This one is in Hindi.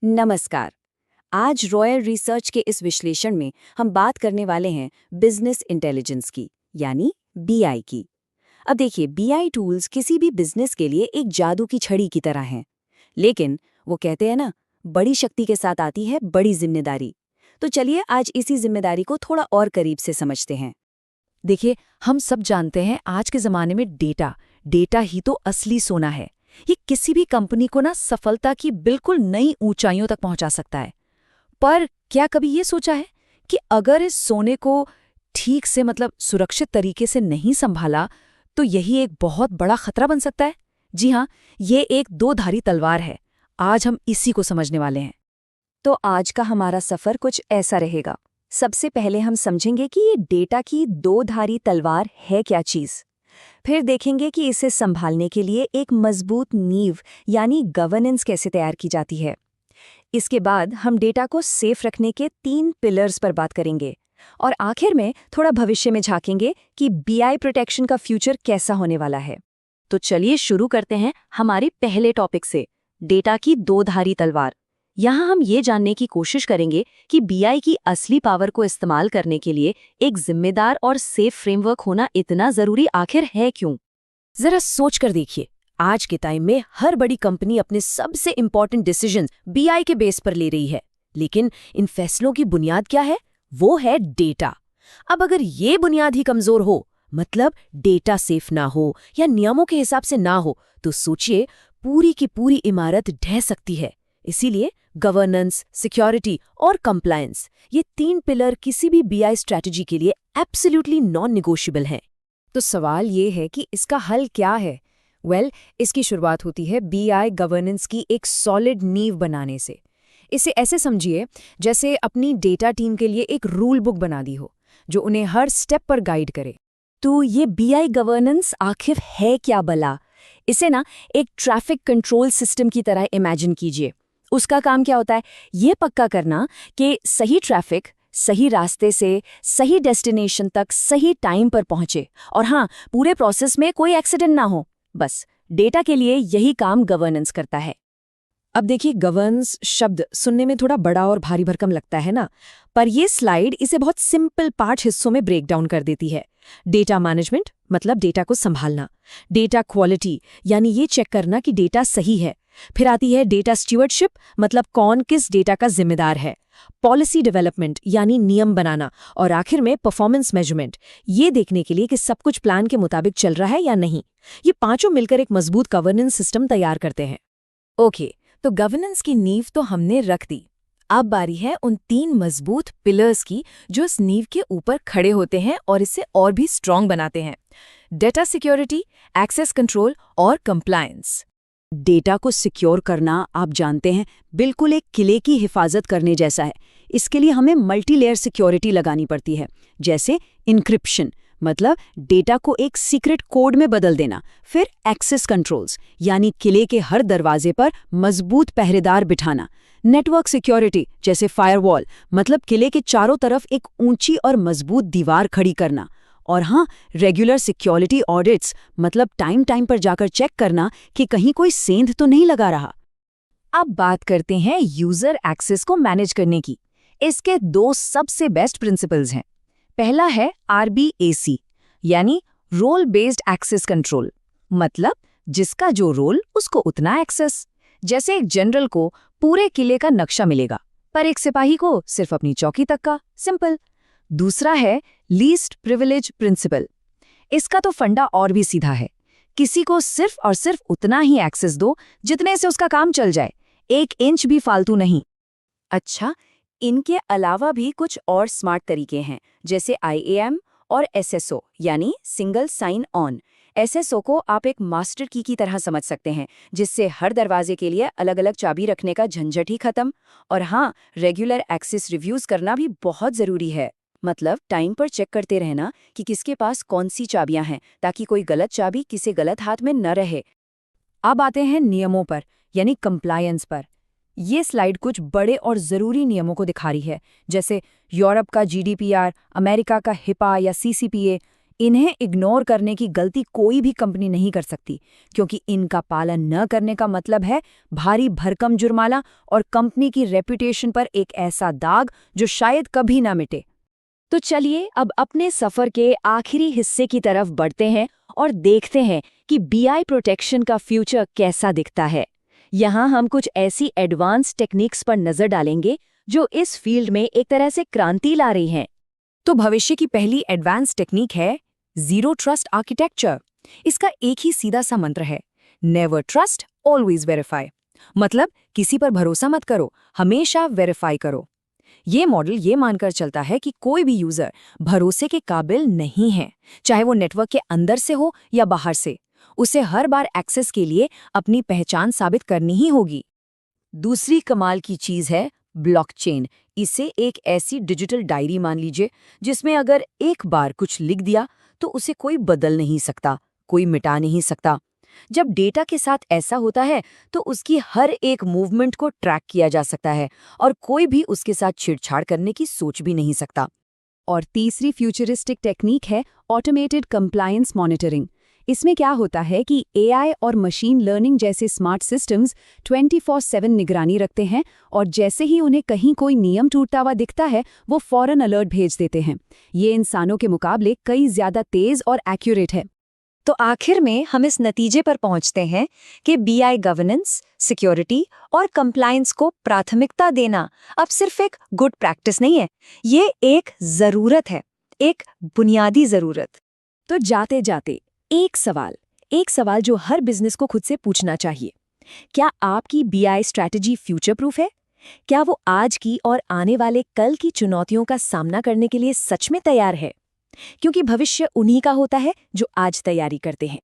नमस्कार। आज रॉयल रिसर्च के इस विश्लेषण में हम बात करने वाले हैं बिजनेस इंटेलिजेंस की, यानी बीआई की। अब देखिए, बीआई टूल्स किसी भी बिजनेस के लिए एक जादू की छड़ी की तरह हैं। लेकिन वो कहते हैं ना, बड़ी शक्ति के साथ आती है बड़ी जिम्मेदारी। तो चलिए आज इसी जिम्मेदारी को थोड़ा और करीब से समझते हैं। देखिए, हम सब जानते हैं आज के ज़माने में डेटा ही तो असली सोना है। ये किसी भी कंपनी को ना सफलता की बिल्कुल नई ऊंचाइयों तक पहुंचा सकता है। पर क्या कभी ये सोचा है कि अगर इस सोने को ठीक से सुरक्षित तरीके से नहीं संभाला तो यही एक बहुत बड़ा खतरा बन सकता है। जी हाँ, ये एक दो धारी तलवार है। आज हम इसी को समझने वाले हैं। तो आज का हमारा सफर कुछ ऐसा रहेगा। सबसे पहले हम समझेंगे कि ये डेटा की दो धारी तलवार है क्या चीज़। फिर देखेंगे कि इसे संभालने के लिए एक मजबूत नींव यानी गवर्नेंस कैसे तैयार की जाती है। इसके बाद हम डेटा को सेफ रखने के 3 पिलर्स पर बात करेंगे और आखिर में थोड़ा भविष्य में झांकेंगे कि बीआई प्रोटेक्शन का फ्यूचर कैसा होने वाला है। तो चलिए शुरू करते हैं हमारे पहले टॉपिक से, डेटा की दो धारी तलवार। यहाँ हम ये जानने की कोशिश करेंगे कि बीआई की असली पावर को इस्तेमाल करने के लिए एक जिम्मेदार और सेफ फ्रेमवर्क होना इतना जरूरी आखिर है क्यों। जरा सोच कर देखिए, आज के टाइम में हर बड़ी कंपनी अपने सबसे इंपॉर्टेंट डिसीजन बीआई के बेस पर ले रही है। लेकिन इन फैसलों की बुनियाद क्या है? वो है डेटा। अब अगर ये बुनियाद ही कमजोर हो, मतलब डेटा सेफ ना हो या नियमों के हिसाब से ना हो, तो सोचिए पूरी की पूरी इमारत ढह सकती है। इसीलिए गवर्नेंस, सिक्योरिटी और कंप्लायंस, ये 3 पिलर किसी भी बीआई स्ट्रैटेजी के लिए एब्सोल्युटली नॉन निगोशिएबल हैं। तो सवाल ये है कि इसका हल क्या है? इसकी शुरुआत होती है बीआई गवर्नेंस की एक सॉलिड नींव बनाने से। इसे ऐसे समझिए जैसे अपनी डेटा टीम के लिए एक रूल बुक बना दी हो, जो उन्हें हर स्टेप पर गाइड करे। तो ये बीआई गवर्नेंस आखिर है क्या भला? इसे ना एक ट्रैफिक कंट्रोल सिस्टम की तरह इमेजिन कीजिए। उसका काम क्या होता है? ये पक्का करना कि सही ट्रैफिक सही रास्ते से सही डेस्टिनेशन तक सही टाइम पर पहुंचे, और हाँ, पूरे प्रोसेस में कोई एक्सीडेंट ना हो। बस डेटा के लिए यही काम गवर्नेंस करता है। अब देखिए, गवर्नेंस शब्द सुनने में थोड़ा बड़ा और भारी भरकम लगता है ना, पर ये स्लाइड इसे बहुत सिंपल 5 हिस्सों में ब्रेक डाउन कर देती है। डेटा मैनेजमेंट मतलब डेटा को संभालना, डेटा क्वालिटी यानी ये चेक करना कि डेटा सही है। फिर आती है डेटा स्टीवर्डशिप, मतलब कौन किस डेटा का जिम्मेदार है। पॉलिसी डेवलपमेंट यानी नियम बनाना, और आखिर में परफॉर्मेंस मेजरमेंट, ये देखने के लिए कि सब कुछ प्लान के मुताबिक चल रहा है या नहीं। ये पांचों मिलकर एक मजबूत गवर्नेंस सिस्टम तैयार करते हैं। ओके, तो गवर्नेंस की नींव तो हमने रख दी। अब बारी है उन 3 मजबूत पिलर्स की जो इस नींव के ऊपर खड़े होते हैं और इसे और भी स्ट्रॉन्ग बनाते हैं। डेटा सिक्योरिटी, एक्सेस कंट्रोल और कंप्लायंस। डेटा को सिक्योर करना, आप जानते हैं, बिल्कुल एक किले की हिफाजत करने जैसा है। इसके लिए हमें मल्टी लेयर सिक्योरिटी लगानी पड़ती है, जैसे इनक्रिप्शन, मतलब डेटा को एक सीक्रेट कोड में बदल देना। फिर एक्सेस कंट्रोल्स, यानी किले के हर दरवाजे पर मजबूत पहरेदार बिठाना। नेटवर्क सिक्योरिटी, जैसे फायरवॉल, मतलब किले के चारों तरफ एक ऊंची और मजबूत दीवार खड़ी करना। और हाँ, रेगुलर सिक्योरिटी ऑडिट्स, मतलब टाइम पर जाकर चेक करना कि कहीं कोई सेंध तो नहीं लगा रहा। अब बात करते हैं यूजर एक्सेस को मैनेज करने की। इसके 2 सबसे बेस्ट प्रिंसिपल्स हैं। पहला है RBAC, यानी रोल बेस्ड एक्सेस कंट्रोल, मतलब जिसका जो रोल उसको उतना एक्सेस। जैसे एक जनरल को पूरे किले का नक्शा मिलेगा, पर एक सिपाही को सिर्फ अपनी चौकी तक का। सिंपल। दूसरा है लीस्ट प्रिविलेज प्रिंसिपल। इसका तो फंडा और भी सीधा है। किसी को सिर्फ और सिर्फ उतना ही एक्सेस दो जितने से उसका काम चल जाए, 1 इंच भी फालतू नहीं। अच्छा, इनके अलावा भी कुछ और स्मार्ट तरीके हैं, जैसे IAM और SSO, यानी सिंगल साइन ऑन। SSO को आप एक मास्टर की तरह समझ सकते हैं, जिससे हर दरवाजे के लिए अलग अलग चाबी रखने का झंझट ही खत्म। और हाँ, रेगुलर एक्सेस रिव्यूज करना भी बहुत जरूरी है। मतलब टाइम पर चेक करते रहना कि किसके पास कौन सी चाबियां हैं, ताकि कोई गलत चाबी किसी गलत हाथ में न रहे। अब आते हैं नियमों पर, यानी कंप्लायंस पर। ये स्लाइड कुछ बड़े और ज़रूरी नियमों को दिखा रही है, जैसे यूरोप का GDPR, अमेरिका का HIPAA या CCPA। इन्हें इग्नोर करने की गलती कोई भी कंपनी नहीं कर सकती, क्योंकि इनका पालन न करने का मतलब है भारी भरकम जुर्माना और कंपनी की रेपुटेशन पर एक ऐसा दाग जो शायद कभी ना मिटे। तो चलिए अब अपने सफर के आखिरी हिस्से की तरफ बढ़ते हैं और देखते हैं कि बीआई प्रोटेक्शन का फ्यूचर कैसा दिखता है। यहाँ हम कुछ ऐसी एडवांस टेक्निक्स पर नजर डालेंगे जो इस फील्ड में एक तरह से क्रांति ला रही हैं। तो भविष्य की पहली एडवांस टेक्निक है जीरो ट्रस्ट आर्किटेक्चर। इसका एक ही सीधा सा मंत्र है, नेवर ट्रस्ट ऑलवेज वेरीफाई। मतलब किसी पर भरोसा मत करो, हमेशा वेरीफाई करो। ये मॉडल ये मानकर चलता है कि कोई भी यूजर भरोसे के काबिल नहीं है, चाहे वो नेटवर्क के अंदर से हो या बाहर से। उसे हर बार एक्सेस के लिए अपनी पहचान साबित करनी ही होगी। दूसरी कमाल की चीज है ब्लॉकचेन। इसे एक ऐसी डिजिटल डायरी मान लीजिए जिसमें अगर एक बार कुछ लिख दिया तो उसे कोई बदल नहीं सकता, कोई मिटा नहीं सकता। जब डेटा के साथ ऐसा होता है तो उसकी हर एक मूवमेंट को ट्रैक किया जा सकता है और कोई भी उसके साथ छेड़छाड़ करने की सोच भी नहीं सकता। और तीसरी फ्यूचरिस्टिक टेक्निक है ऑटोमेटेड कंप्लायंस मॉनिटरिंग। इसमें क्या होता है कि एआई और मशीन लर्निंग जैसे स्मार्ट सिस्टम्स 24/7 निगरानी रखते हैं और जैसे ही उन्हें कहीं कोई नियम टूटता हुआ दिखता है वो फौरन अलर्ट भेज देते हैं। ये इंसानों के मुकाबले कई ज्यादा तेज और एक्यूरेट है। तो आखिर में हम इस नतीजे पर पहुंचते हैं कि बीआई गवर्नेंस, सिक्योरिटी और कंप्लायंस को प्राथमिकता देना अब सिर्फ एक गुड प्रैक्टिस नहीं है, ये एक जरूरत है, एक बुनियादी जरूरत। तो जाते जाते एक सवाल जो हर बिजनेस को खुद से पूछना चाहिए। क्या आपकी बीआई स्ट्रैटेजी फ्यूचर प्रूफ है? क्या वो आज की और आने वाले कल की चुनौतियों का सामना करने के लिए सच में तैयार है? क्योंकि भविष्य उन्हीं का होता है जो आज तैयारी करते हैं।